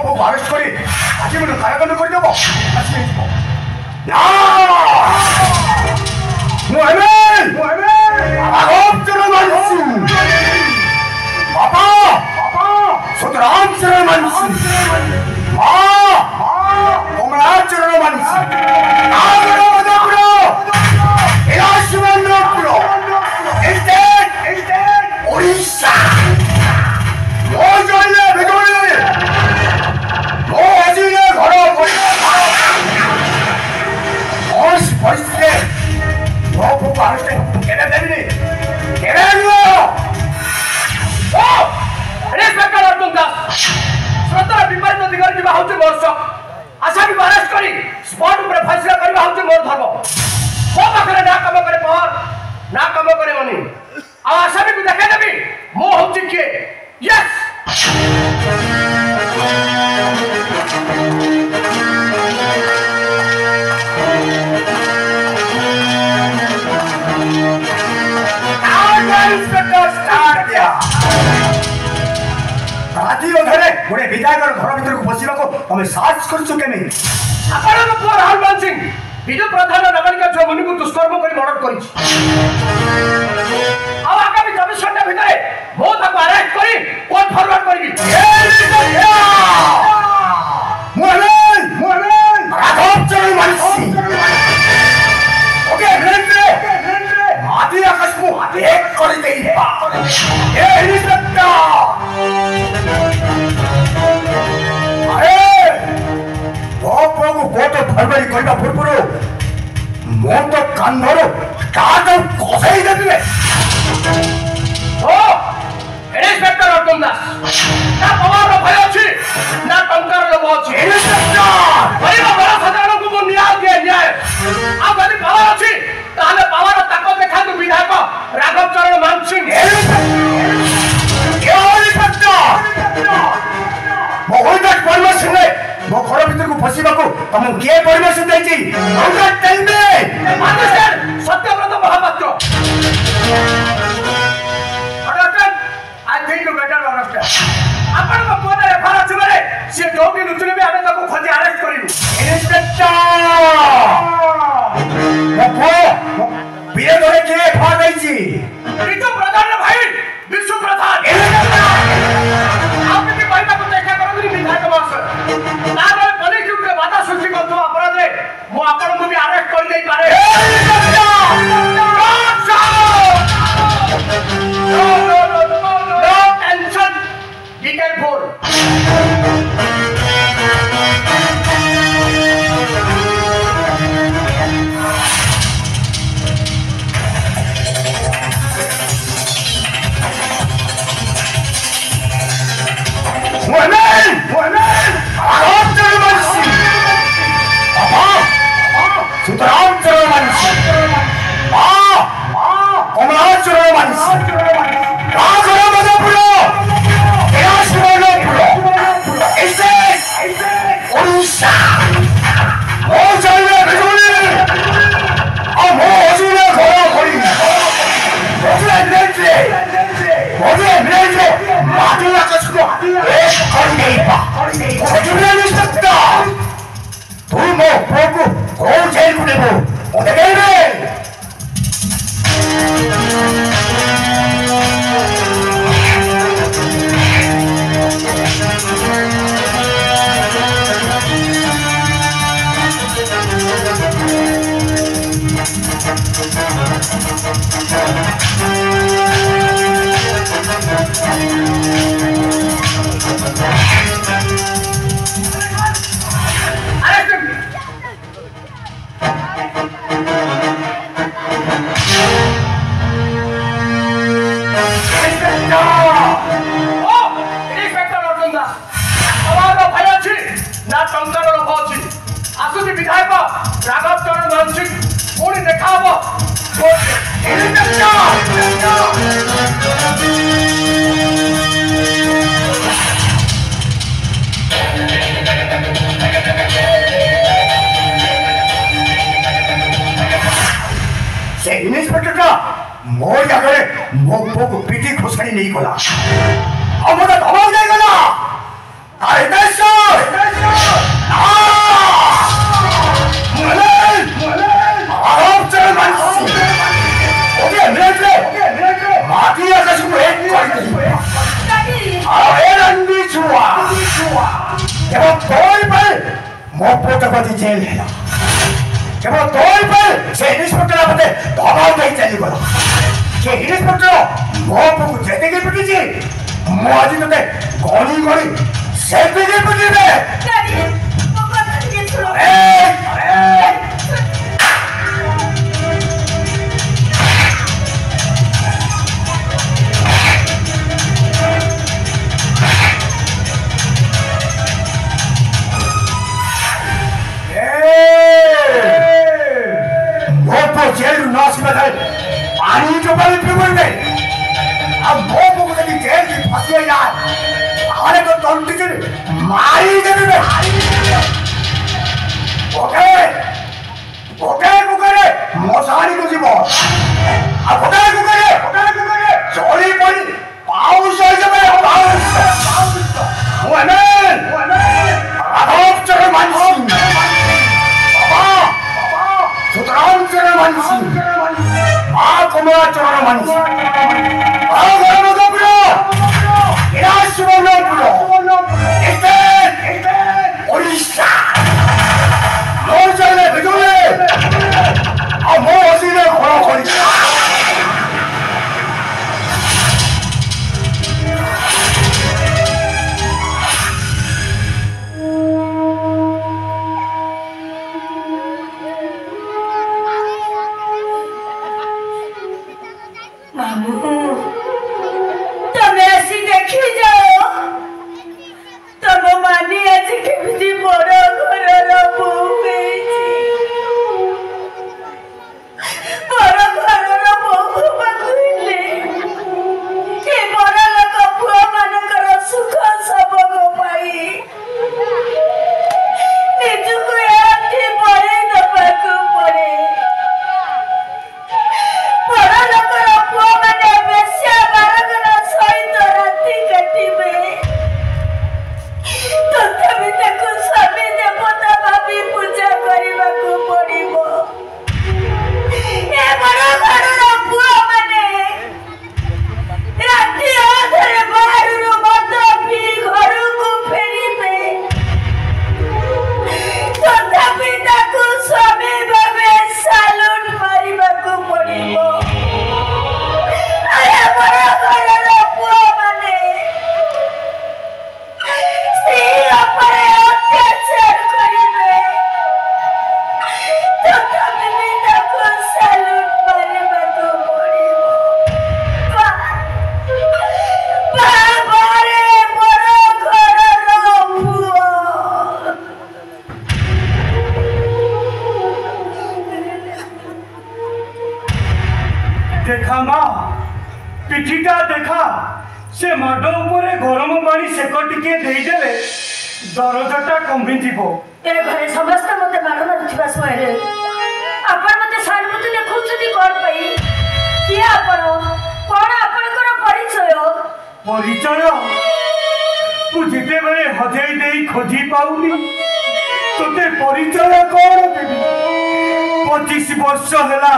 को अरेस्ट करी आज मैं कारागार कर देबो ना मोहमेन आराम चलो मानसू पापा सुतराम चलो मानसू मां कोमला चलो मानसू आगरो मदपुरो इलाशिवनपुरो इंस्टेंट ओडिशा मो जोइले बेगोले मो अजीले घर और परिस्थिति मो को अरेस्ट केने देबिनी केने लो ओ इंस्पेक्टर अर्जुन दास स्वतः विपरीत दिगरे जिबा होते वर्ष आशा भी अरेस्ट करी स्पॉट पर फैसला करबा होते मोर धर्म मो पाखरे ना काम करे पहर ना काम करे मनी आ आशा भी देखे देबी मो होती के यस गोटे विधायक घर भर को बसवा तुम साहस कर राहुल मान सिंह विजु प्रधान नाबालिका छुआ मन को दुष्कर्म कर मर्डर कर आगामी 24 घंटा भितर मो अरेस्ट कर कोर्ट फरवर्ड कर फरवरी कहवा पूर्व मो तो कांधर काट कसाई देते इंस्पेक्टर अर्जुन दास ना पवार भय अच्छी ना टंकार लोभ अच्छी गरीब बड़ा साधारण को मो न्याय दिए न्याय आ यदि पावर अच्छी ताले पावर ताको देखा विधायक राघव चरण मान सिंह परमिशन ने मो घर भीतर को फसवा को तुम किए परमिशन देछि Satyabrata Mahapatra I think you better understand अपन को कोने रेफर अछि मारे से जोगी लुचले भी आबे ताको खोजी अरेस्ट करिबु इंस्पेक्टर मो बिए धरे के फा दैछि विजु प्रधान भाई विश्व प्रधान आप के भाई को देखा करो विधायक मास्टर ना पुलिस के बाधा सृष्टि करतो अपराध रे मो आपन को भी अरेस्ट कर देई पारे नो टेंशन बी केयरफुल सुतराम चरण मानसी कमला चरण मानसी राघव मदपुरो इलाशिवनपुरो ओडिशा मो जाइले बेगोले आ मो अजीले घर करी मोजे नेजे माटिला कसको एक कर देबा अजीले निष्ठा तू मो प्रोको को जेल को देबो ओते गेले विधायक राघव चरण मान सिंह पुणी देखा से इंस्पेक्टर का मोर जागरे मो को पीटी खोसड़ी नहीं गला अब मत धमक नहीं गला अरे दर्शक केवल तोरी पर मो पोटपति जेल है केवल तोरी पर से इंस्पेक्टर मते धमाल दे चली गला के इंस्पेक्टर मो को जेते के पिटी जी मो आज तते गोली गोली से पिटी पिटी दे डैडी वो कत के सुनो अरे जेल नाश में है पानी जो पानी पिघल गए अब वो को कभी जेल की फंसी है यार आने को तंत्र के मारी देने ओके मोसारी को जीवो अब ओके चोरी पड़ी पाउस है जब पाउस वो अनल आधार चले मानसी सुतराम चरण मानसी कुमार चरण मानसी ओडिशा मोर चले बिजुले और मोर हसीने घोड़ा खोली देखा माँ पिठीटा देखा से माड उपरे गरम पानी सेक टिके देदेले दरदटा कमी जीव ए घरे समस्त मते मार मारुथिबा समय आपण मते सहानुभूति देखौछथि कोन पई कि आपण कोन आपनकर परिचय तू जिते बेले हजई देई खोजी पाउनी तोते परिचय कोन देबी 25 वर्ष होला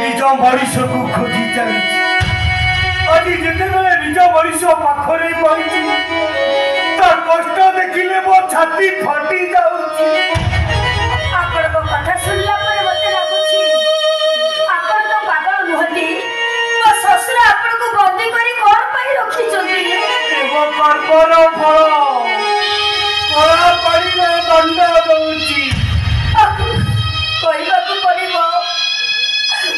निज मरीष को खोजी चली आज जिते बेले निज मरीष पाखरे पड़ी कष्ट देखिले मो छाती फाटी जाउची आपण को कथा सुनला पर मते लागुची आपण तो पागल नुहती मो ससुर आपण को बंदी करी कोन पई रखी चोदी एवो कर्मर फल परा पड़िले दंड दउची कहबा को पड़िबो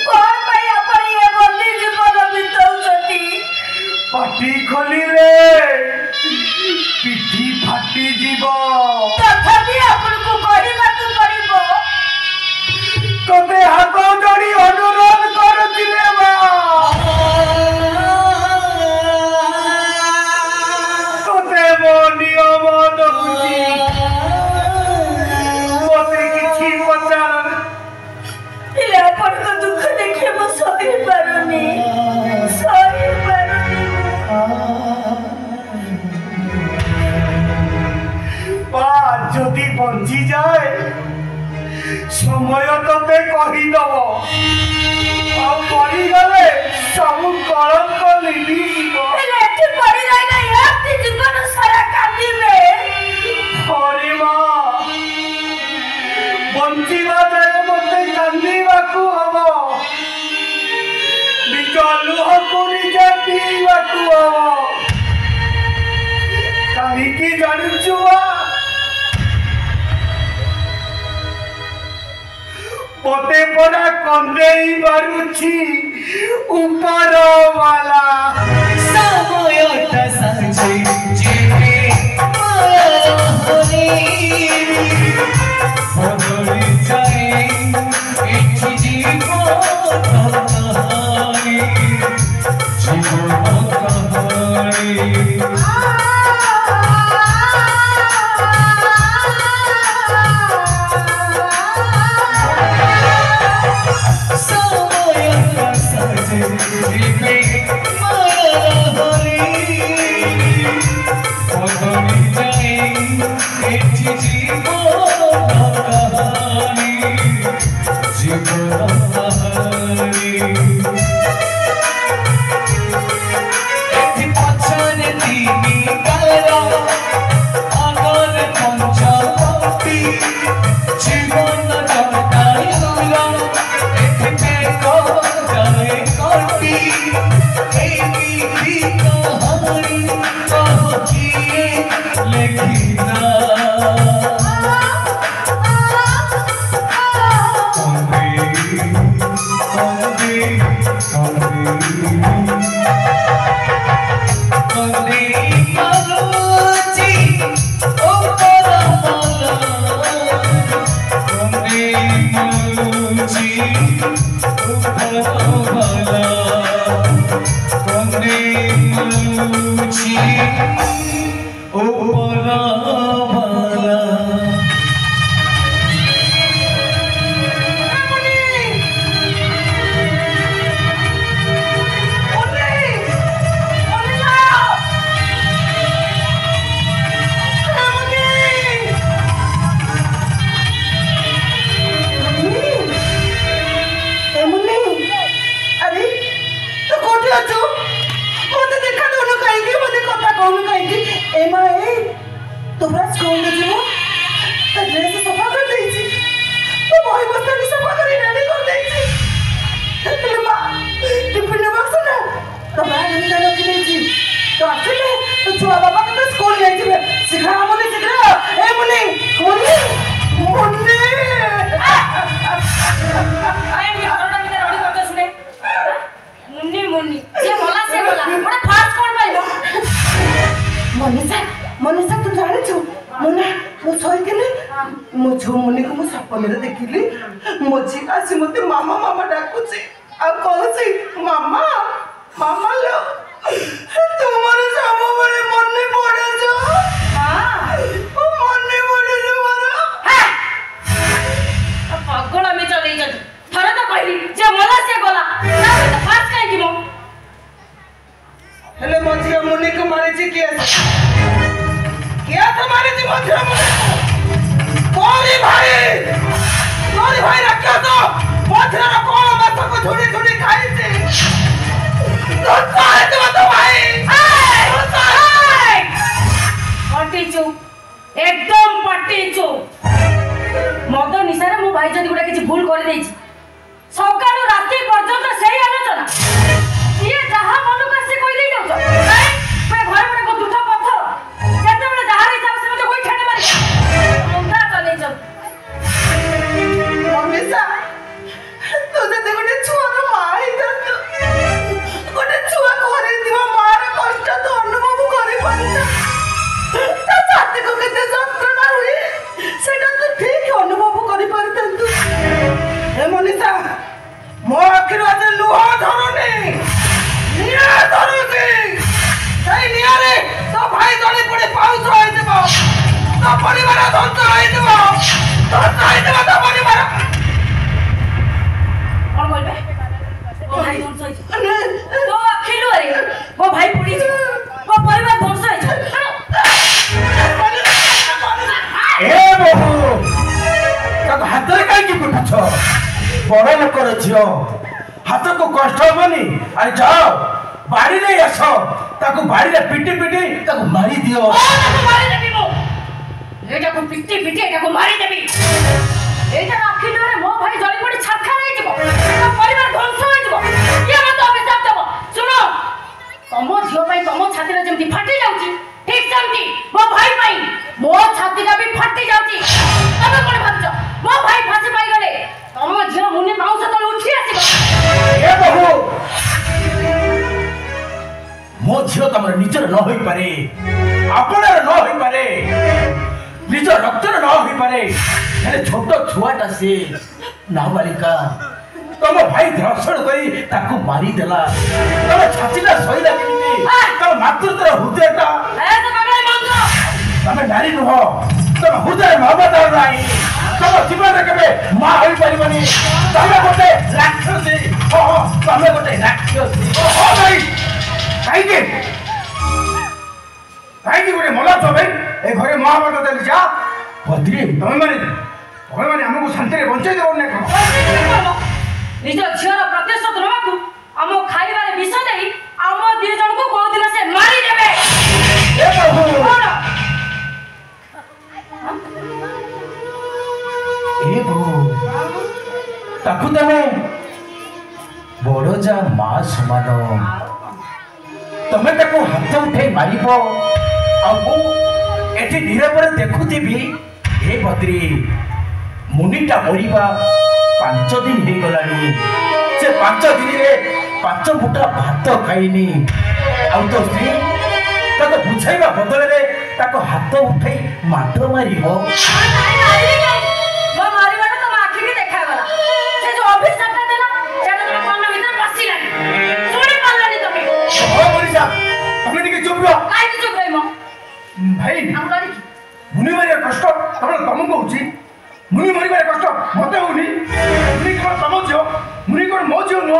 कोन पई आपण ये बंदी जीवन बितौछथि पाटी खोलिले पिठी फाटी जीव तथापि आपण को कहबा को पड़िबो तोते हाथ जोड़ी अनुरोध करथिले तोते मो नियम दउची मोते किछि पचार इले आपण को दुख देखे मो सही पारुनी जदि बंची जाए समय तते कहीदब मरीगले सब कलंक लिभि जीवन ଜାଣିଛୁ ମା ମତେ ପରା କନ୍ଦେଇ ମାରୁଛି ଉପର ବାଲା ସମୟଟା ସାଜେ ଯିବେ ବଦଳି ଯାଏ ଏଠି ଜୀବନ କାହାଣୀ ସମୟଟା ସାଜେ ଯିବେ বদলি যাই এটি জীবন কাহানি জীবন কাহানি এটি পছনে তিনি কাল আগর পঞ্চমী জীবন জটাই হল এটি দেখো যায় কটি এই কাহানি लेखिना देखिली मोची आसी मते मामा मामा डाकुची आ कहसी मामा मामा लो तुम्हारे सब बड़े मन्ने पड़े जो हां ओ मन्ने पड़े जो मारा हां पागल में चले जा थरे तो कहली जे मला से गला ना तो फास काहे की मो हेले मोची मुन्ने को मारे छी क्या तुम्हारे जी मोची मुन्ने कोरी भाई रखा तो मोची रा कोण मत को थोड़ी थोड़ी खाई थी तो काय तो भाई पट्टी चुप एकदम पट्टी चुप मद निशारे मो भाई जदी गुडा किछि भूल कर देछि सकाळु राती पर्यंत सेही आलोचना ये जहा मनु का से कोई दे जाउ पे घर में को दुठा पत्थर जते बले जहा रे जाउ से मते कोई ठाणे मारी मुंडा चले जाउ मम्मीसा तो जते गोटे छुआ रो माई दत गोटे छुआ करे दिवा मार कष्ट तो अनुभव करि पानी ता छाती को केते যন্ত্রণা हुई सेटा तो ठीक अनुभव करि पारतंतु हे मनीषा मो आखिर आज लुहा धरुनी निया धरुनी सही निया रे तो भाई जणी पड़े पाउस होई देबो तो परिवार ध्वंस होई देबो तो साई देबो तो परिवार और बोलबे ओ भाई ध्वंस होई तो अखिलु रे वो भाई पुड़ी जी वो परिवार ध्वंस होई ए बहू तक हाथ रे काई की कुछ बड़ लोकर झियो हाथ को कष्ट होबनी अरे जाओ बाड़ी रे आसो ताको बाड़ी रे पिटी पिटी ताको मारी दियो ओ ताको मारी देबी मो एटा को पिटी पिटी एटा को मारी देबी एटा अखिलु रे मो भाई जली पड़ी छाखा रही जीवो एटा परिवार ध्वंस होई जीवो ये मत अभिशाप देबो सुनो तमो झियो भाई तमो छाती रे जेमती फाटी जाउची ठीक सेमती मो भाई भाई निज रक्तर न हो पारे हेले छोट छुआटा से नाबालिका तुम भाई धर्षण करी ताकू मारी देला तुम छातीटा सहीला केमिति तुम मातृत्वर हृदयटा तुम नारी नुह तुम हृदय ममतार नाही तुम जीवन केबे मां होई परिबनी तुम गोटे राक्षसी तुम गोटे राक्षसी भाई काईके गोटे मला छ भाई ए घरे महाभारत चली जा भद्री तुम माने हमको शांति बंचाई देव ना निज झीर प्रतिशोध नवाकू आम खाइबार विष नहीं आम दी जन को को दिन से मारी देबे ए प्रभु ए प्रभु ताकू तमे बड़ जा मां समान तमे ताकू हाथ उठे मारिबो आ मु एठी धीरे पर देखुथिबी ए भद्री मुनिटा मरिबा 5 दिन हो गलानी से 5 दिन रे 5 मुठा भात खाइनी आ तो स्त्री ताको बुझाइबा बदल रे ताको हाथ उठाई माट मारी हो वो मारिबाटा तो आखि के देखा गला से जो अभिशाप देला सेटा तो मन भीतर पसिला सुनी पालनी तमे ओ बोली साहब तुम टिके चुप रहो काई चुप रही मो भाई हम करी मुनि मारिया कष्ट तुमको होची मुनि मरिबार कष्ट मते होनी मुनि केवल तम झियो मुनि कोन मो झियो नो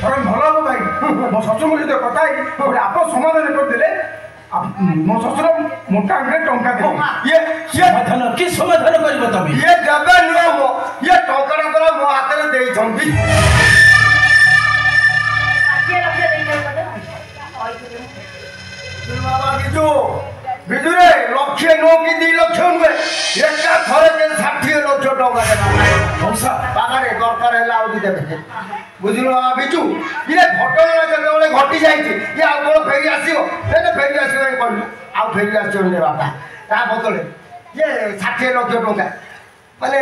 परम भलो हो भाई मो ससुर सहित कथा गोटे आप समाधान कर देले मो ससुर मोटा अंगे टंका दे ये समाधान की समाधान करबो तबे ये देबे नो मो ये टंकाटा पर मो हाथ रे देई छंती आके रखे देई पड़े बाबा बिजु रे लक्ष्य नो कि 2 लाख नुए एका थरे के 60 लाख टका देना पैसा बागारे दरकार हैला आउदी देबे बुझिलो बिजु ये घटना केतबेले घटी जाईची ये आ कोन फेरी आसीओ एने फेरी आसीओ ए कोन आ फेरी आसीओ ने बाबा ता बदले ये 60 लाख टका माने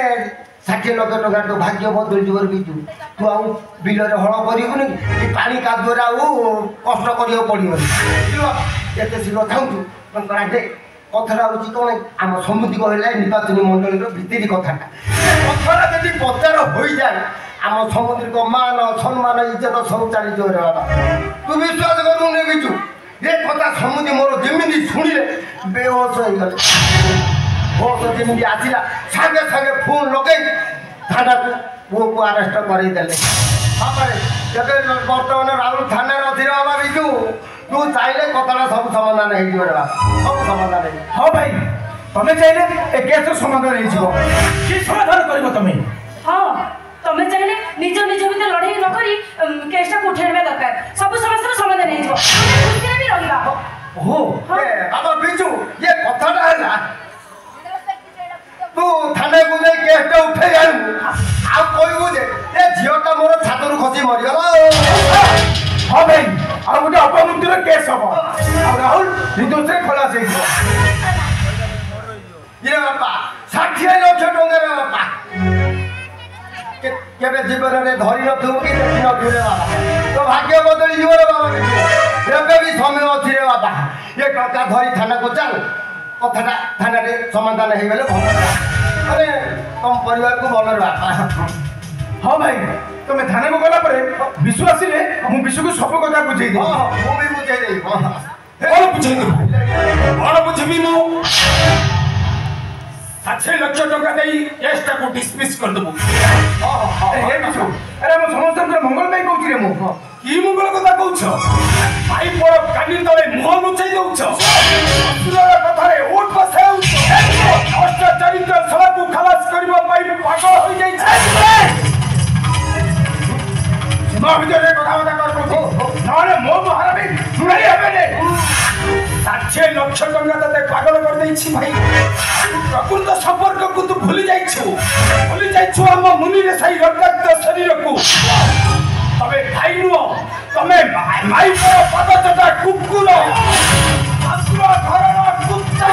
60 लाख टका तो भाग्य बदल जीवर बिजु तू आउ बिल रे हळ करिबुनी कि पानी कादुरा आउ कष्ट करियो पड़ियो बुझिलो एते सिरो थाउतु कंकराडे कथरा होची कोन आम समुद्री कहला निर्वाचन मंडल रो भीतरी कथाटा कथरा जदी पचार होई जाय आम समुद्री को मान सम्मान इज्जत सब चली जो रे बाबा तू विश्वास करू ने बिजु ये कथा समुद्री मोर जेमिनी सुनिले बेहोश होई गले होश जेमिनी आसिला सागे सागे फोन लगे थाना को वो अरेस्ट करी देले बाबा जबे वर्तमान राहुल थाना रथि रे बाबा बिजु तू चाहले कथाटा सब समाधान हो जियो रे बाबा सब समाधान हो हां भाई तमे चाहले ए केस समाधान हो जियो की समाधान करबो तमे हां तमे चाहले निज निज भीतर लड़ाई न करी केसटा उठेबे दरकार सब समस्या समाधान हो जियो खुशी भी रहिबा ओहो ए बाबा बिजु ये कथाटा हैला तू थाने को जाई केसटा उठे आलु आ कहबो जे ए झियोटा मोर छातरु खसी मरि गला हाँ भाई और गोटे अपमृत्यु केस हम और राहुल निर्दोष खलास ये बापा 60 लाख टंका रे बापा केबे जीवन रे धरि न थु कि देखि न रे बाबा तो भाग्य बदली जीव रे बाबा एबे भी समय अछि रे बाबा ये टंका धरि थाना को चल कथाटा थाना रे समाधान हे गेले भल अरे तुम परिवार को भल रे बापा हाँ भाई तुम्हें थाने को गला परे विश्वासी रे मु विश्व को सब कथा बुझे दे हां मु भी बुझे दे कौन बुझे दे कौन बुझबी मु 60 लाख टका देई केसटा को डिसमिस कर दबु हां हे विश्व अरे हम समस्त मंगल में कहू रे मु की मंगल कथा कहू भाई पर कानी तले मुह लुचाई देउ छ असुरर कथा रे ओठ बसाउ अष्ट चरित्र सब को खलास करबो पाई पागल होई जाई छ मां विजय कथा कर नाले मो महारानी सुनाई हबे ने 60 लाख टका तते पागल कर देई छी भाई प्रकृत संपर्क को तू भूली जाई छु हम मुनि रे सही रक्त शरीर को तबे भाई नु तमे माई पर पद चटा कुकुर असुर घरर कुत्ता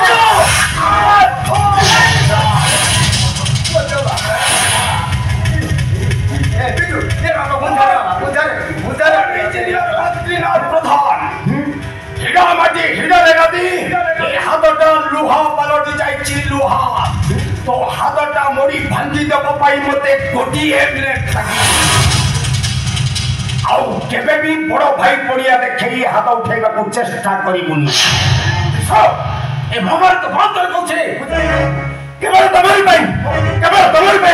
ए बिजु ये बाबा बुझारे इंजीनियर मंत्री प्रधान हिडा माटी हिडा रे गदी ए हातटा लुहा पलटी जाई मते गोटिए मिनिट आउ केबे भी बड़ भाई पड़िया देखई हाथ उठेबा को चेष्टा करिबुनी ए भगवान तो बंद कर कहछे केवल तमरी भाई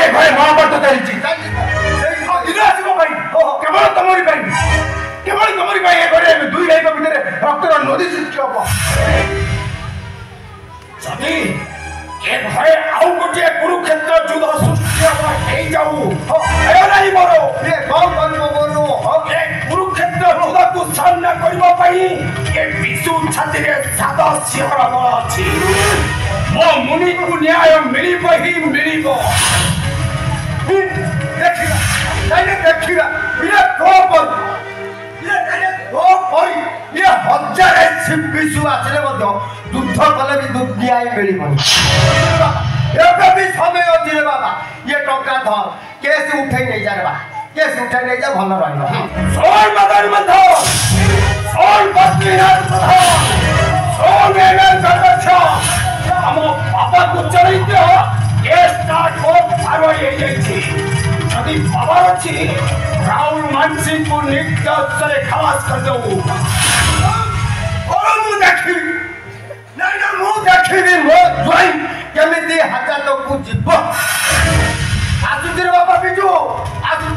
घरे महाभारत चलिछि दिनासिबो भाई केवल तमरी भाई ए घरे दुई भाई को भीतर रक्तर नदी सृष्टि हो जदी ए घरे आउ गोटे कुरुक्षेत्र युद्ध सृष्टि हो हेई जाऊ आयो नाही मोरो ए कौन बनबो बोलो ए कुरुक्षेत्र युद्ध को सामना करबो पई ए विष्णु छाती रे सादा सिंहर बल अछि मो मुनि को न्याय मिलिबो ही मिलिबो देखिला नहीं देखिला बिना कोपर ये हजार विश्व आसले युद्ध कले भी दुख न्याय मिलबनी एबे भी समय अछि रे बाबा ये टंका धर केस उठै नै जा रे बा केस उठै नै जा भल रहइबो सोल मदन मधो सोल बद्रीनाथ मधो सोल मेलन सरछ हम पापा को चलैते हो केस स्टार्ट हो आरो ये जाइछि यदि बाबा अछि राहुल मानसी को निकट से खलास कर दो और मु देखि नहीं ना मु देखि भी मो द्वाई केमिति हाता तो को जीव आसुतिर बाबा बिजू आसु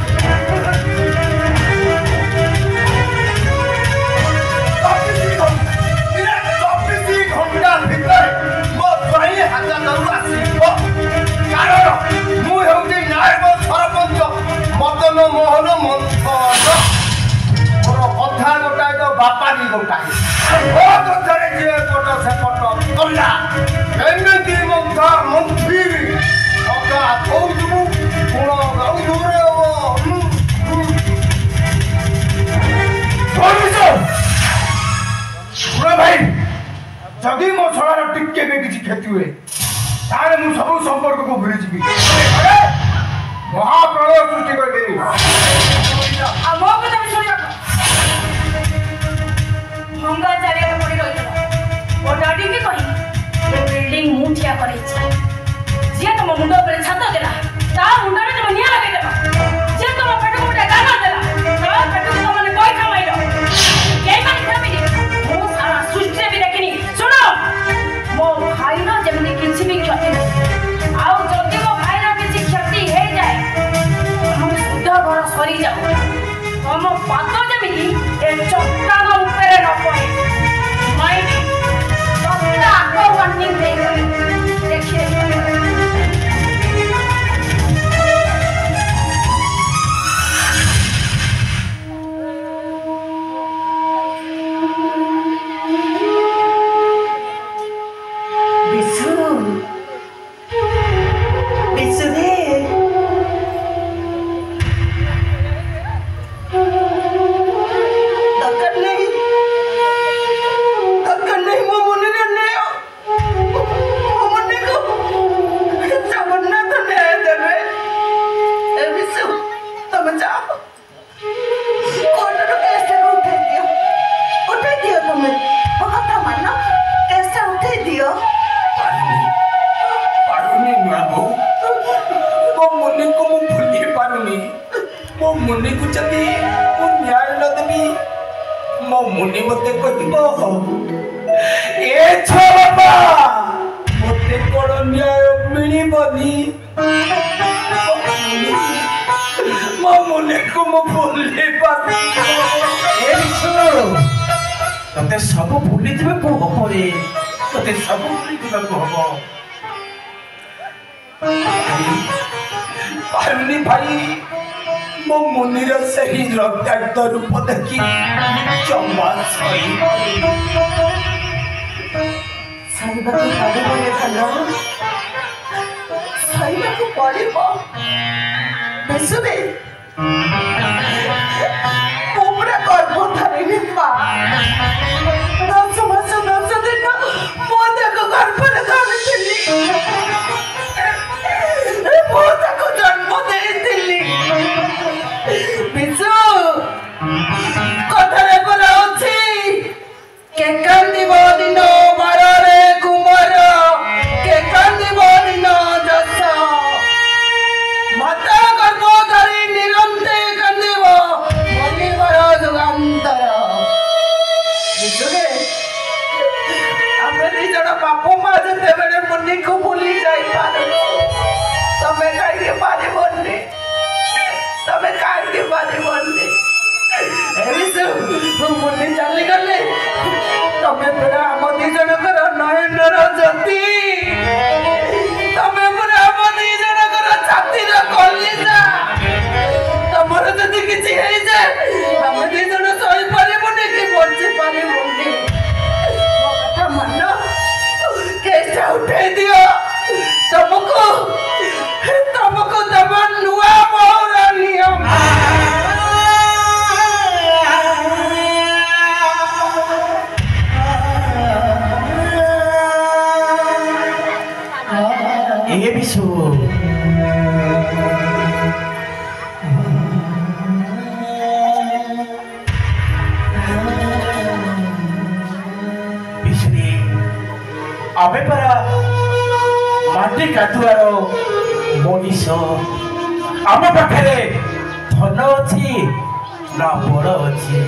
24 घंटा भीतर मो द्वाई हाता तो आसीबो कारण मु हेउते नायब सरपंच मदन मोहन मंथन कथा गोटाए तो बापा भी गोटाए ओ कथारे जे पट से पट कल्ला एमती मंथा मंत्री कथा कहू गुण गाऊ दूरे ओ भाई जदि मो छड़ार टिके भी किसी क्षति हुए तारे मु सब संपर्क को भूली जीवी महाप्रलय सृष्टि कर देनी हमो को तब सुनियो भंगा चारे को पड़ी रहिला ओ डाडी के कहि ये बिल्डिंग मुठिया करे छै जे तुम मुंडो पर छात देला ता मुंडा रे तुम निया लगे देला जे तुम पेट को गाना देला ता पेट को तुमने कोई खमाइलो के माने खबी मो सारा सृष्टि भी देखिनी सुनो मो भाई ना जेमनी किछि भी क्षति नहीं आउ जल्दी मो भाई ना किछि क्षति हे जाए हम शुद्ध घर सरी जाऊ हम पातो जेमिति ए चट्टान ऊपर न पड़े माइंड सबटा को वार्निंग दे देखिए सब भूली दिबे को हपरे तते सब भूली दिबे को हबो पारुनी भाई मो मुनिर सही रक्ताक्त रूप देखि चम्बा सही साइबा को पादे बोले खाना साइबा को पड़े बा बेसुबे पूरा गर्भ धरिनी पा 10 मास 10 दिन मोदे को गर्भ धरिली मोदे को जन्म देइली बिसु कथरे बोला अछि के कांदी दिन मारे कुमार के कांदी दिन जस बापू माँ जेतेबेले मुन्नी को भूली जाई पारे तमे काहे पारे बोलने तमे काहे पारे बोलने एविसु मुन्नी चली गले तमे पुरा हम दी जनकर नयनर ज्योति तमे पुरा हम दी जनकर छातीर कलिजा तमर जदी किछि हेई जाय हम दी जन सही पारिबोनी कि बंची पारिबोनी मो कथा मानो केसा उठे दियो तुमको दबा नुआ मोरा नियम ये भी सो अबे परा माटी काटुआर मनीष आम पाखे धन अच्छी ना बड़ अच्छी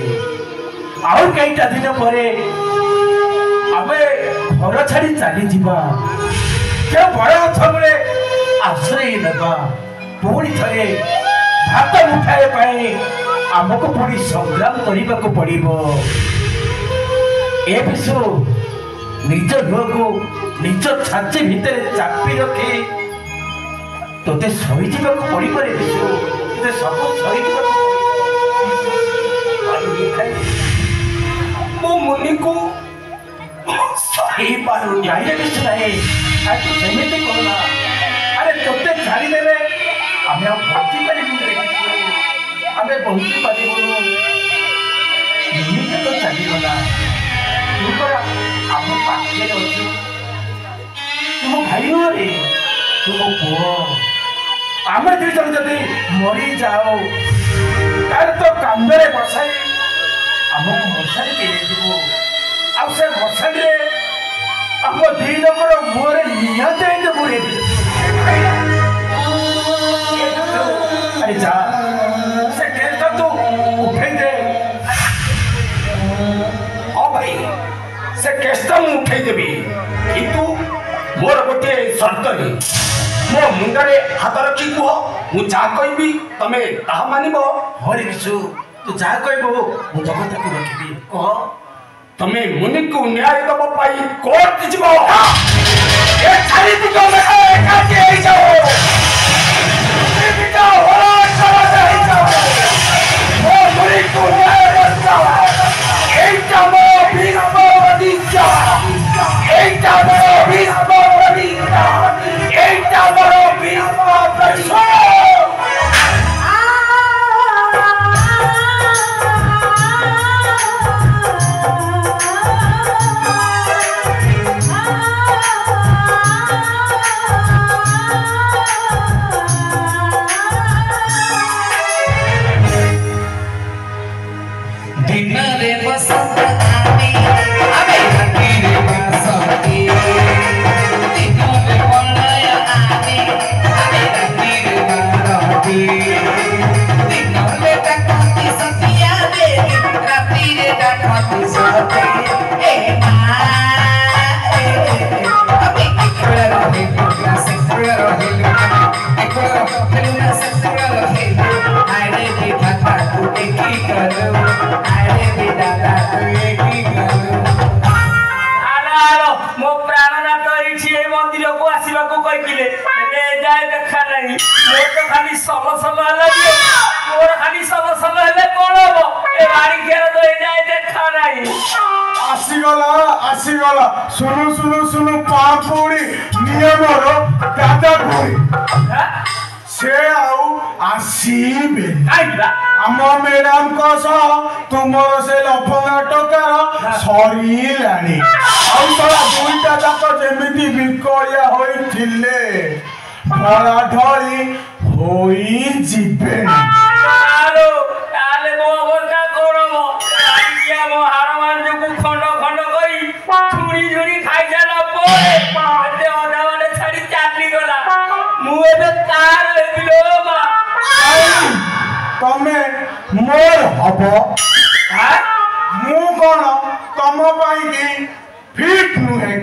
आउ कईटा दिन पर आमे घर छाड़ी चली जावा क्या बड़ गछमूले आश्रय नेबा पुणी थे भात मुठाए आमको पुणी संग्राम करने को पड़ो ए विषु निज लुह को निज छाती भितर चापी रखी तोते सही जावाक पड़े विषु ते सब सही मो मुनि को सही पारू जाइए किसी नहीं तू सेमती कहना अरे तोते छाड़देवे आम बची पारू आम बची पारू तो चलीगला आम पाखे अच्छे तुम भाई नुहे तुम पुओ आम दुई जन जदि मरी जाओ तार तो कांदरे बसाई आमको मशारी के से मशारी आम दी जकर मुहरे निहत बुड़े अरे जा से केस तू उठे दे हाँ भाई से केसटा मु उठेदेवी किंतु मोर गोटे शर्त है मो मुंडे हाथ रखी कह मु जहाँ कहबी तमे ताहा मानिबो हरि विशु तू जहाँ कहबो मु जगत को रखिबी कह तमे मुनि को न्याय दबो पाई कोर्ट जिवो ए छाड़ी दिगो में काटे आई जाओ ए बिटा होला चला जाई जाओ ओ मुनि को न्याय दबो एटा मो भीष्म बदिजा एटा मो भीष्म बदिजा एटा मो भीष्म बदिजा सुनु सुनु सुनु पापुड़ी नियमर दादा कोई से आउ आसीबे आम मैडम को सह तुमर से लफंगा टकार सरीलानी आउ तोरा दुईटा जाक जेमिति बिकरिया होइथिले भरा ढली होई जिबे आलो ताले मो अवस्था करबो आइया मो हारमान जो खंड खंड करी छुरी छुरी खाइ जाला परे एते अधा वाले छाड़ी चाटली गला मु एबे तार लेबिलो बा तमे मोर हबो हां मु कोन तम पाई की फिट नुहे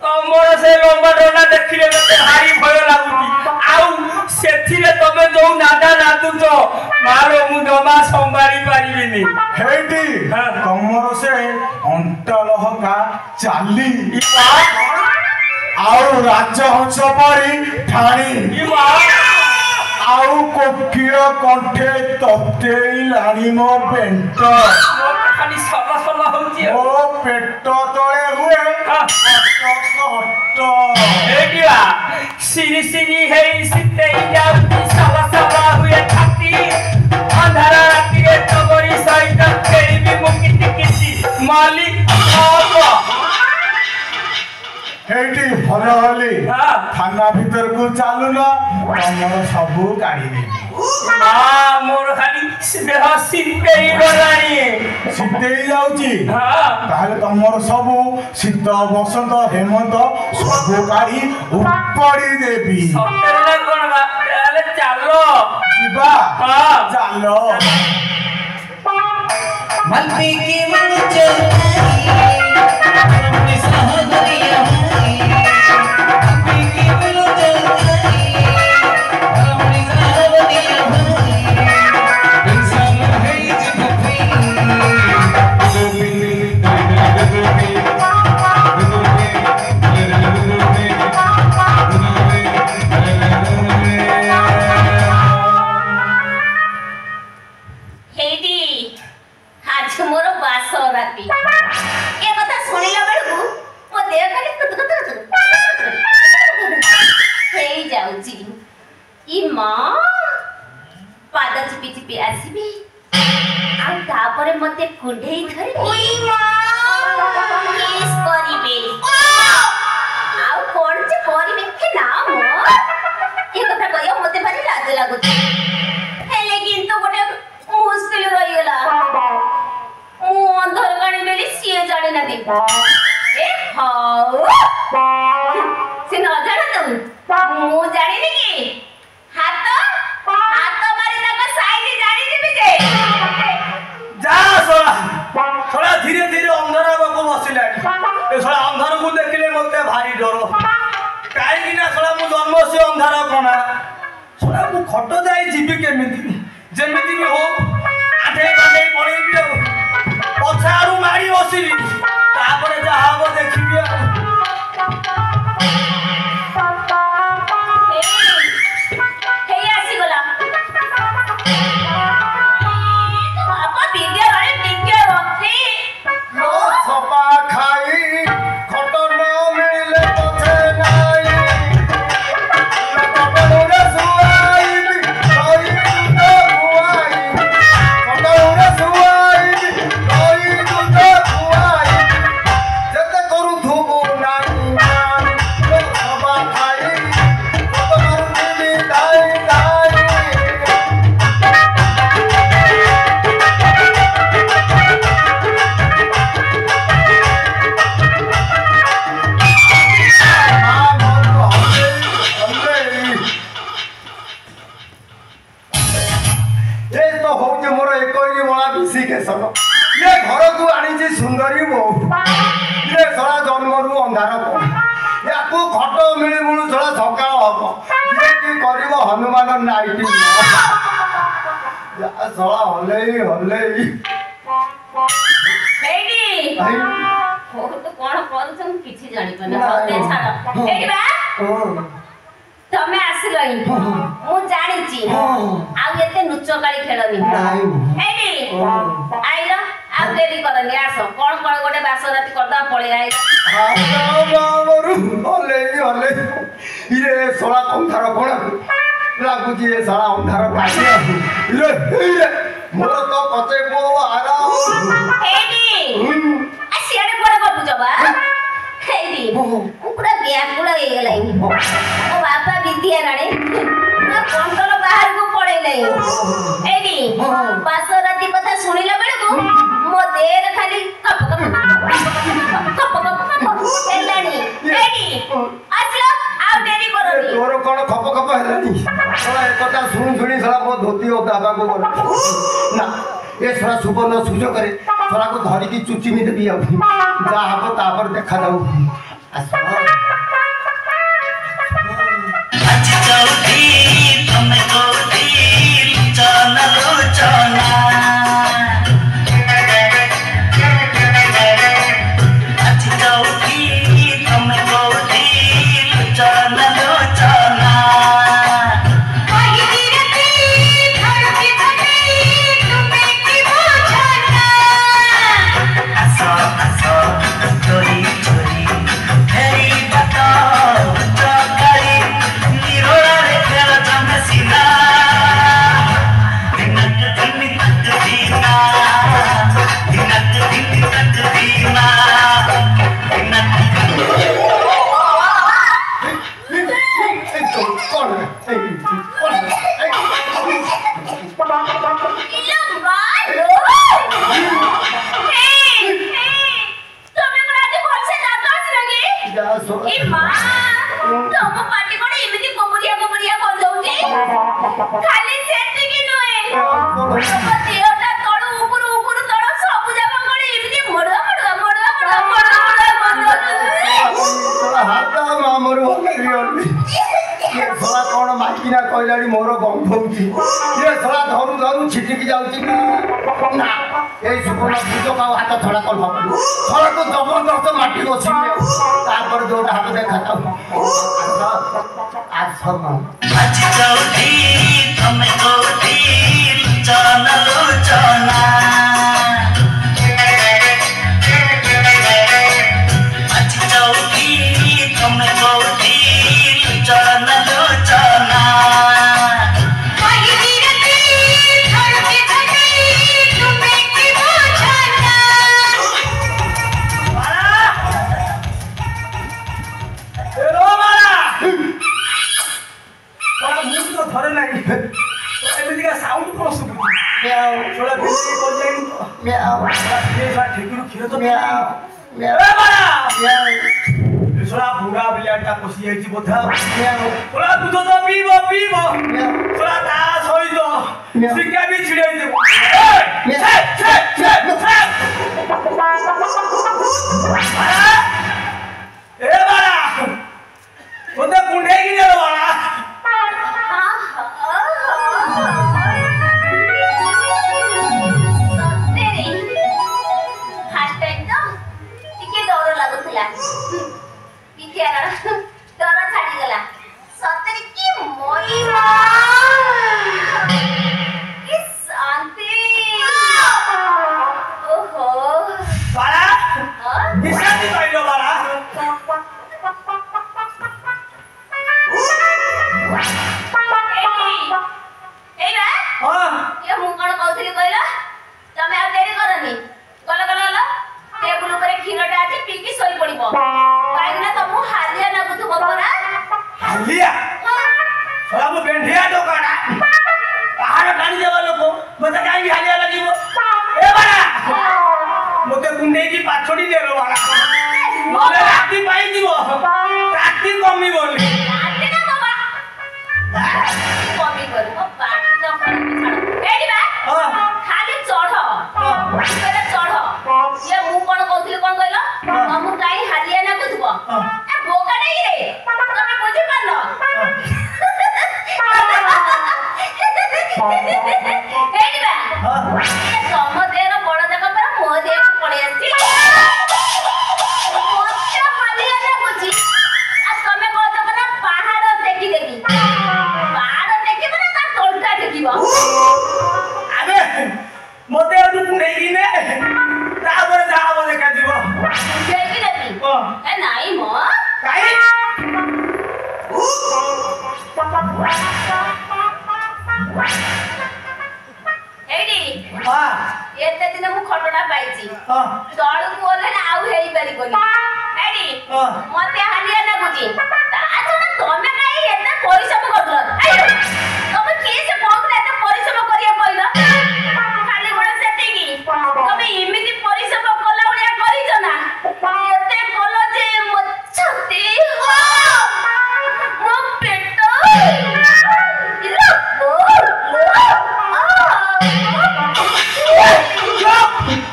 तमर से लंबा डोना देखिले मते भारी भय लागुची आउ सेथिरे तमे जो नादा नादुच मारो मु जमा संभारी पारिबिनी हेटी तमर से अंटलहका चाली आउ राजहंस परी ठाणी आउ कोकिल कंठे ततेई लाणी मो बेंट खाली सला सला होची ओ पेट तळे हुए एडिया सिरी सिरी हेई सितेई जाउती सला सला हुए छाती अंधारा रातिरे तगरी सहित खेळबी मु किति किति माली बाबा हेटी भल हली थाना भीतर को चालू ना तमर सबू गाड़ी देबी मोर खाली देह सितेई गलानी शीतेई जाउची ताहले तमर सबू शीत बसंत हेमंत सबू गाड़ी उपड़ी देबी सतेरे कोन बा ताले चालो जीवा चालो मल्पी की मन चलती अपनी सहदरिया मल्पी की मन चलती अपनी सहदरिया इंसान है जिंदगी आज मोर बास राती ए कथा सुनिला बेलकु मो देह खाली हेई जाउची ई मां पाद चिपी चिपी आसीबी आ तापरे मते कुंढेई धरि ओई मां किस करिबे आ कोन जे करिबे के ना मो ए कथा कहियो मते भारी लाज लागुची हेले किंतु गोटे मुश्किल रही गला मु अंधर गाणी देली सिए जाने ना दे ए हाउ से न जाने तू मु जाने नी की हाथ मारी तक साइड जानी देबे जे जा सोला थोड़ा धीरे धीरे अंधारा बाको बसिलानी ए सोला अंधार को देखले मते भारी डरो काई कि ना सोला मु जन्म से अंधारा कोना सोला मु खट जाई जीवी केमिति जेमिति भी हो आठे काटे पड़े भी पछारू मारी बसिली तापरे जा हबो देखिबी हे आसी गला बाबा बिगे रे टिके रखी लो सपा खाई खट न मिले पछे नाई कटौरे सुआई कोई दूध खुआई कटौरे सुआई कोई दूध खुआई जते करू धुबु नाई सपा खाई खट न मिली दाई दाई ये घर को आनी सुंदरी बो ये सला जन्मरू अंधार या खट मिली मुणु सला सका हम ये कि करिवो हनुमान नाइटी या सला हले हेडी हो तो कोन करू किछि जानि पने सते छाड़ हेडी बा तमे आसिलई मु जानिची आ एते नुचकाली खेलनी हेडी आइलो आ देरी करनी आसो कोन कोन गोटे बास राती करदा पळे आइ मामरू हले ये सला अंधार कोन लागुची ये सला अंधार पासी रे मोर तो कते पो आरा हेडी आ सियाडे कोन गपु जबा हेडी पुरा ब्याकुला हे गलाई ओ बापा विद्या राणे ना कंट्रोल बाहर को पड़े नहीं हेडी बास राती कथा सुनिला बेले को मो देर खाली कप हेलानी हेडी आसलो आ देरी करनी तोर कोन खप खप हेलानी सला एकटा सुनी सला मो धोती ओ दाबा को ना ए सला सुबर्ण सुजो करे थोड़ा को धरी की चुची में देबी अब जा हबो तापर देखा जाऊ आस आज चौथी तुम कोठी चना लो चना आज चौथी तुम कोठी चना लो चना खाली सेटिंग नुए देहटा तळु ऊपर ऊपर तळ सब जागा गळे एमती मोडा हाथ मामर ये थोड़ा कौन माकिना कहलाड़ी मोर गंध होउची ये थोड़ा धरु धरु छिटिकी जाउची ना ए सुपना पूजो का हाथ थोड़ा कर थोड़ा को जबरदस्त माटी बसी तापर जोटा हाथ देखा आज सब आज चौथी तुम कोठी चना लो चना आज चौथी तुम कोठी चना लो चना थोड़े नहीं एमती का साउंड कौन सुबह थोड़ा बेसी बोल जाएंगे ठेकुर खीर तो थोड़ा बुढ़ा बिलाटा पशि जाइए बोधा थोड़ा दूध तो पीब थोड़ा ता सहित सिक्का भी छिड़ाई देव ए बाला बोधे कुंडे की नेलो बाला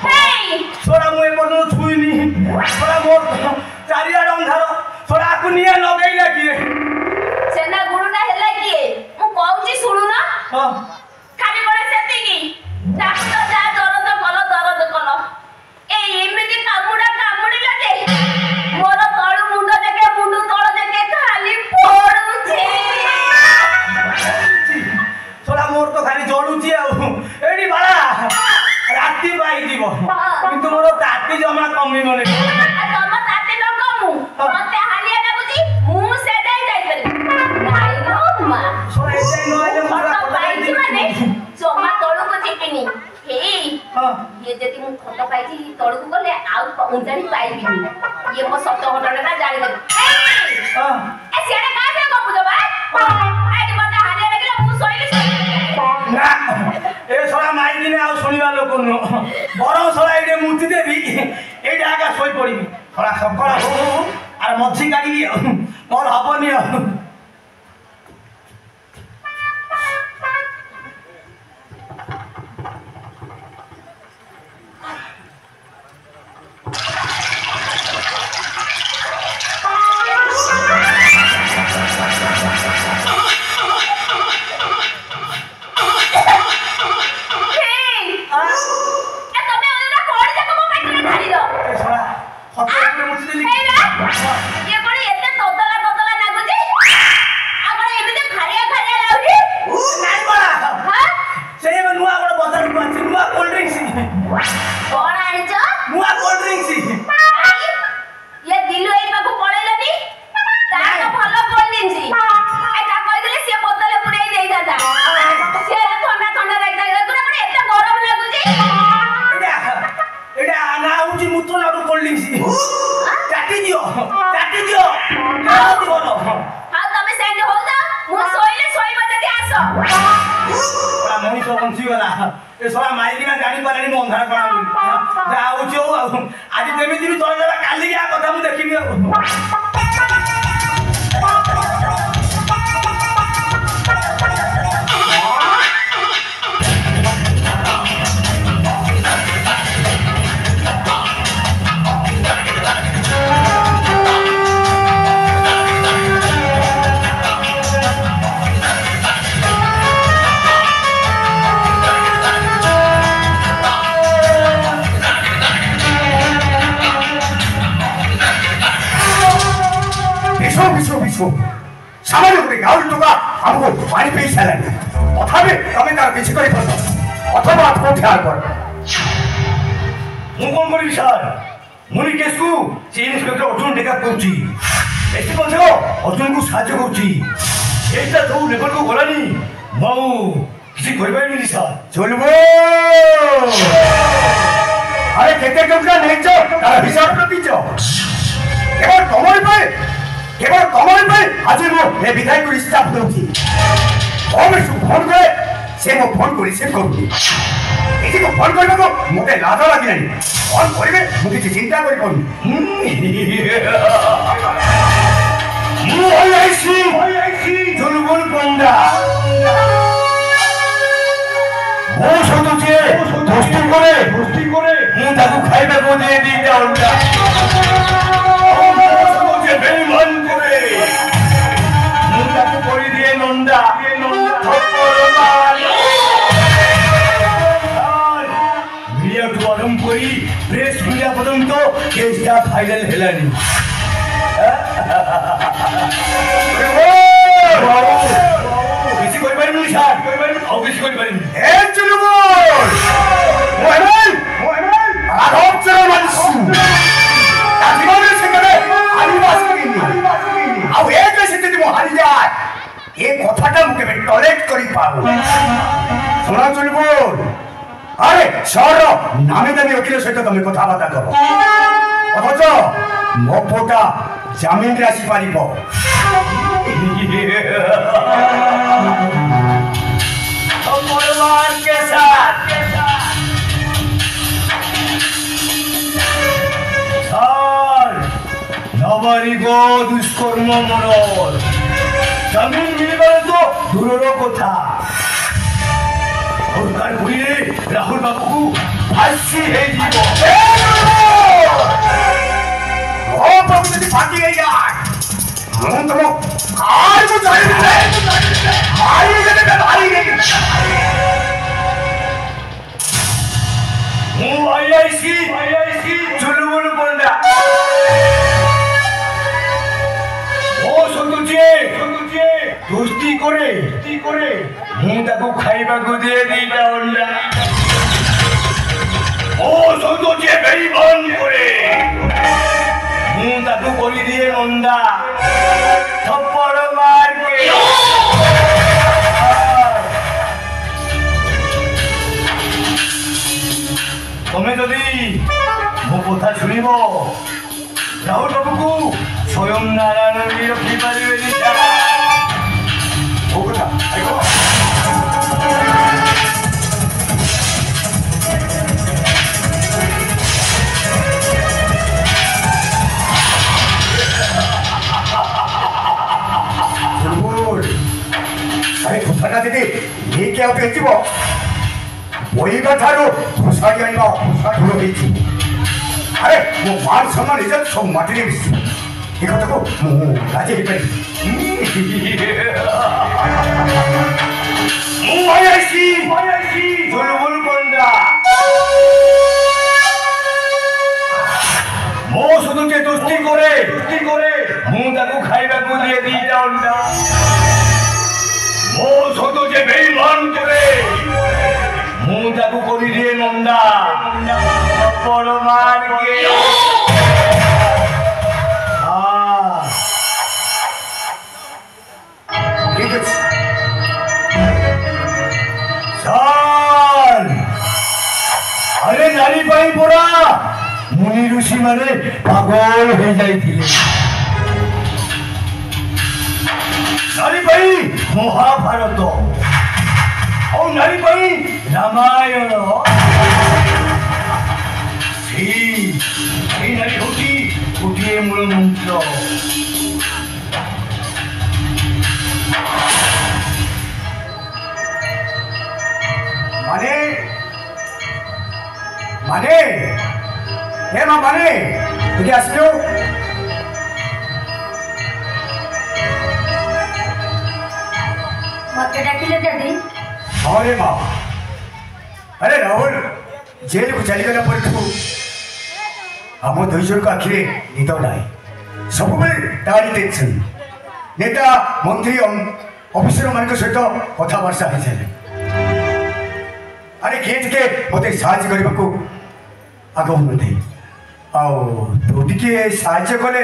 Hey! ତାକୁ ନିଆଁ ଲଗେଇଲା କିଏ? ସେନା ଗୁରୁଟା ହେଲା କିଏ? ମୁଁ କହୁଛି ଶୁଣୁନ। ହଁ ଖାଲି କଣ ସେତିକି? ତାକୁ ତ ଯା ଦରଦ କଲ। ଏମିତି କାମୁଡ଼ିଲା ଯେ ମୋର ତଳୁ ମୁଣ୍ଡ ଯାକେ ମୁଣ୍ଡ ତଳ ଯାକେ ଖାଲି ପଡୁଛି। ଶଳା ମୋର ତ ଖାଲି ଜଳୁଛି ଆଉ। ଏଇଠି ବାଳା ରାତି ପାଇଯିବ କିନ୍ତୁ ମୋର ତାତି ଜମା କମିବନି। ତମ ତାତି ନ କମୁ ମତେ ହାଲିଆ ଲାଗୁଛି। ମୁଁ ସେଟା ଯାଇପାରିବି ନାଇଁ ଲୋ ମା। ଶଳା ଏତେ ନହେଲେ ମୁଁ ଖଟ ପାଇଛି ମାନେ ଜମା ତଳକୁ ଯିବିନି। ହେଇ ହଁ ଇଏ ଯଦି ମୁଁ ଖଟ ପାଇଛି ତଳକୁ ଗଲେ ଆଉ ଉଞ୍ଚାଣି ପାଇବିନି। ଇଏ ମୋ ସତ ଘଟଣାଟା ଜାଣିଦେବି। ହଁ ସିଆଡେ କାହା ସାଙ୍ଗେ ଗପୁଛ ବା? ଏଇଠି ମତେ ହାଲିଆ ଲାଗିଲା ମୁଁ ଶୋଇଲି। ନା ଏ ଶଳା ମାଇକିନି ଆଉ ଶୁଣିବା ଲୋକ ନୁହଁ। ବରଂ ଶଳା ଏଇଠି ମୁତି ଦେବି ଏଇଠି ଆଗା ଶୋଇ ପଡିବି। ଶଳା ସକାଳ ହଉ ଆରେ ମଝି କାଢିବି ଆଉ ମୋର ହବନି ଆଉ। দুষ্কর্ম মরণ জমিন মিলবার তো দূরের কথা সরকার ঘুরিয়ে রাহুল বাবুকু ফাঁসি হয়ে যাব ও বাবু যদি ফাঁকি হয়ে যায় चुलबुल पंडा दोस्ती करे मुझे खाइबा को दिए दीटा अंडा ओ सौदो जे बेईमान करे मुझे कोली दिए अंडा थप्पड़ मार के तुम्हें जदि मो कथा शुणिब राहुल बाबू को स्वयं नारायण रखी पारे कथा दीदी ये क्या बेचब बोईबा ठारू घोषाड़ी आने ढूल अरे मो मान सम्मान इज्जत सब माटी मिसी ये कथा को राजी हो पारि बुलबुल पंडा मो शुधु जे दोस्ती करे मुझे खाइबा को दिए दीटा अंडा मो शुधु जे बेईमान करे मुझे कोली दिए नंदा थप्पड़ मार के ठीक है अरे नारी पाई पड़ा मुनि ऋषि माने पागल हो जाई नारी पाई महाभारत और नारी पाई रामायण नारी होती गोटे मूल मंत्र माने माने हे मां माने तुझे आसलो मते डाकिले डैडी अरे मां अरे राहुल जेल को चली गला पर तू हम दुईजन को आखिरे निद ना सब तारी टेंशन नेता मंत्री ऑफिसर मान सहित कथबार्ता हो सारे अरे किए टे मत साहय करने को आगे थे आगे साहय कले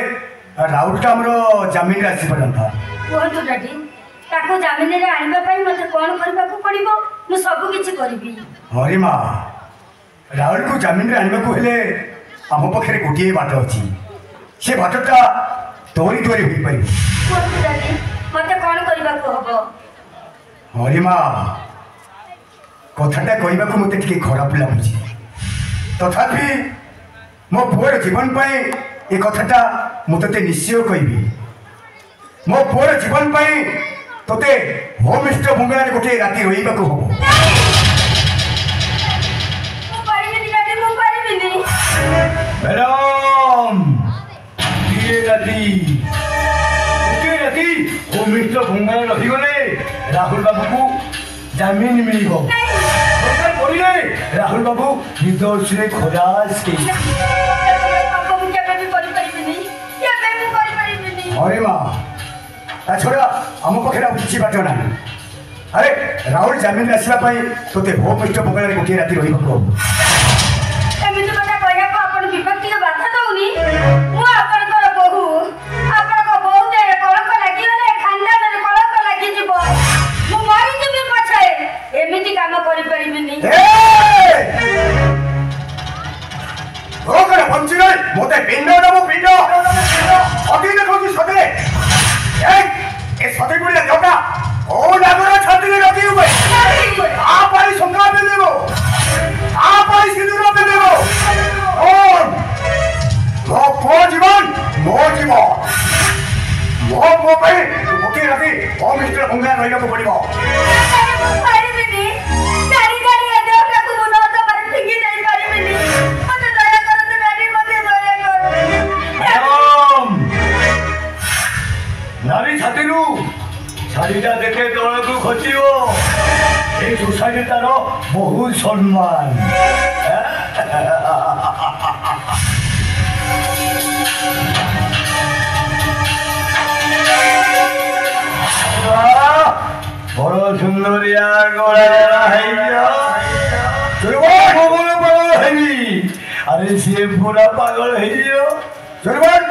राउलटा आमर जमीन आसी पड़ता कहतु डैडी ताको जमीन रे आनिबा पई मते कोन करबा को पड़िबो मु सब किछि करबी अरे मां राहुल को जमीन रे आनिबा को हेले आम पाखे गोटे बाट अच्छी से बाटटा तोरी तोरी हो पार कहतु डैडी मते कोन करबा को हबो अरे मां कथाटा कहवा को मत खराब लगुच तथापि मो पुअर जीवन पाई ए कथाटा मुझे निश्चय कहबी मो पुअर जीवन पाई तोते होम स्टे बंगला गोटे राति रही हम मैडम राति होम स्टे बंगला रहीगले राहुल बाबू को जमीन मिल राहुल बाबू निर्दोष ने खलास अरे माँ छड़ा आम पाखे किसी बाट ना अरे राहुल जमीन आसवाई तोते होम स्टे बंगला गोटे राति रही मत पिंड नब पिंड सती देखो सते सती गुड़िया जटा ओ नागर छाती रखी हुए आप संग्राम में देव आप सिंदूर में देव मो पो जीवन मो जीवन मो मो गोटे राति होम स्टे बंगला रहा पड़ो नारी छाती শাড়িটা দেখে তোমাকে খচিব এই সোসাইটি তার বহু সম্মান বড় সুন্দরিয়া গোড়া अरे से पूरा पागल है जियो चलबन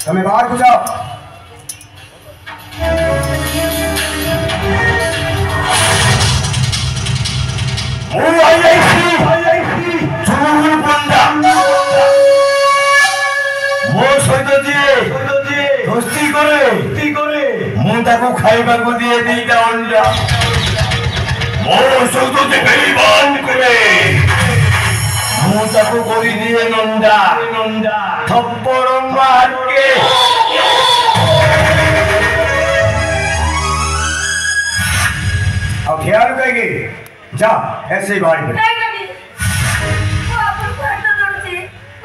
તમે બહાર પૂછો હું આઈ চুল বন্ধা ମୋ ସହିତ ଯିଏ ଦୋସ୍ତି କରେ ମୁଁ ତାକୁ ଖାଇବାକୁ ଦିଏ ଦିଟା ଅଣ୍ଡା ମୋ ସହିତ ଯେ ବେଇମାନ କରେ ମୁଁ ତାକୁ କରିଦିଏ ନଣ୍ଡା थप्पड़ मार के अब ख्याल कहेगी जा ऐसे ही बाहर पे नहीं दादी वो अपन को हाथ जोड़ती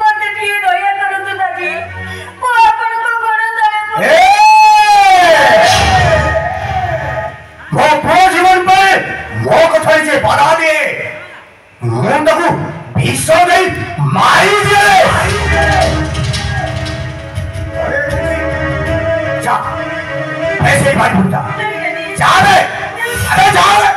मते टिए दया करतु दादी वो अपन को गोड़ तले ମୋ ପୁଅ ଜୀବନ ପାଇଁ ମୋ କଥାରେ ଯେ ବାଧା ଦିଏ ମୁଁ ତାକୁ ବିଷ ଦେଇ ମାରିଦିଏ जा ऐसे ही बाहर पूछा जा रे अरे जा रे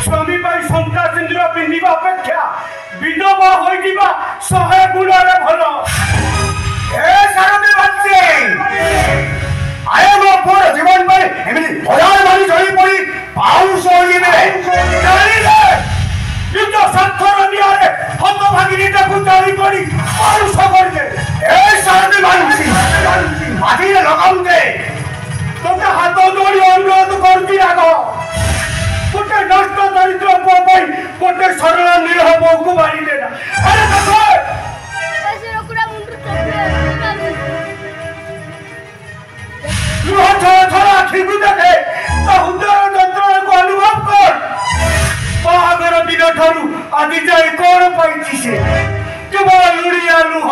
स्वामी शंका सिंदूर पिंधा अपेक्षा विधवा होइबा 100 गुणरे भल ए सारथी बच्चे आए मो पूर जीवन में एमिति हजार मारी जड़ी पड़ी पाउस होइबे जानी ले युद्ध सत्तर नियारे हत भागिनीटा को जारी पड़ी पाउस कर दे ए सारथी बच्चे माटी लगाम दे तोके हाथ जोड़ी अनुरोध करती आगो गोटे नष्ट दरिद्र पुआ गोटे सरल निरह बो को मारी देना अरे देखो ऐसे रोकड़ा मुंडू चोपड़े लुह थोड़ा आखि को देखे तो हृदय यंत्रणा को अनुभव कर बाहागर दिन ठारू आदि जाए कौन पाई से केवल लुड़िया लुह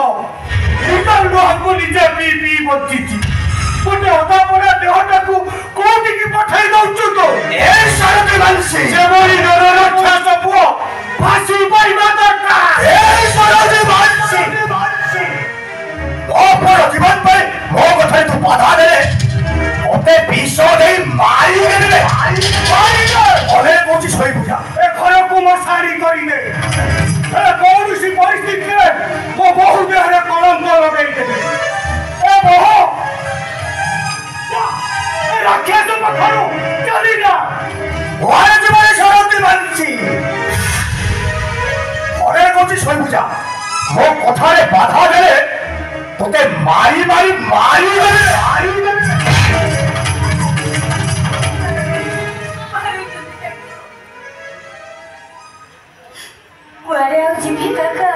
निजा लुह को निजे पी पी बची गोटे अधा पड़ा देहटा को कोटी की पठाई दउछु तो ए सारथी मानसी जेबोली नर रक्षा सब फांसी पाइबा दरकार ए सारथी मानसी ओ पर जीवन पे मो कथा तू बाधा दे ओते विष दे मारी दे ओले कोची सही बुझा ए घर को मसारी करी दे ए कौन सी परिस्थिति में वो बहुत देहरे कलंक लगाई दे ए बहु राक्षस पठारो चली जा ओरे जीवन शरती मानसी ओरे कोची सही बुझा मो कथा रे बाधा दे तोते मारी दे कुआरे आउ जीवी काका